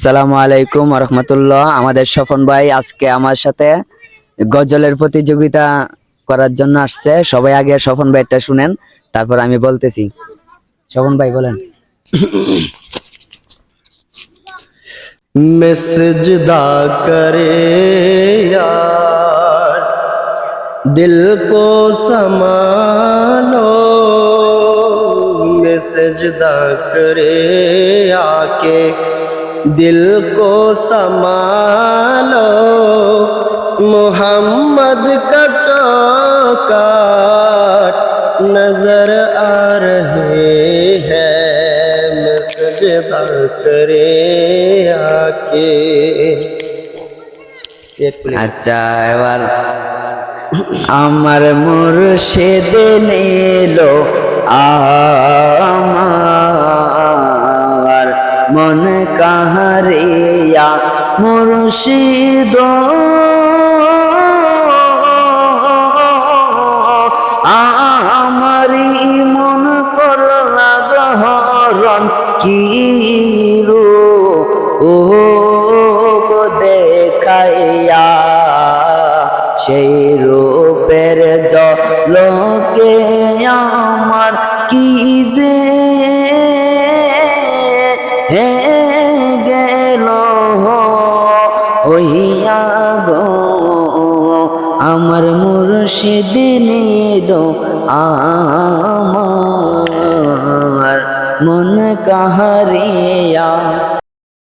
আসসালামু আলাইকুম রহমতুল্লাহ। আমাদের স্বপন ভাই আজকে আমার সাথে গজলের প্রতিযোগিতা করার জন্য আসছে। সবাই আগে স্বপন ভাইটা শুনেন, তারপর আমি বলতেছি। স্বপন ভাই বলেন। मैं सजदा करे यार दिल को संभालो, मैं सजदा करे आके दिल को संभालो, मोहम्मद का चौकाट नजर आ रहे हैं, मैं सजदा करे आके। আচ্ছা, এবার আমার মুর্শিদ নিলো আমার মন কাহারিয়া মুর্শিদ আমারি মন করলা গহরণ কি ও দেখাইয়া সেই রূপের জলকে আমার কি যে গেল হইয়া গো, আমার মুর্শিদ নিদো আমার মন কাহারিয়া।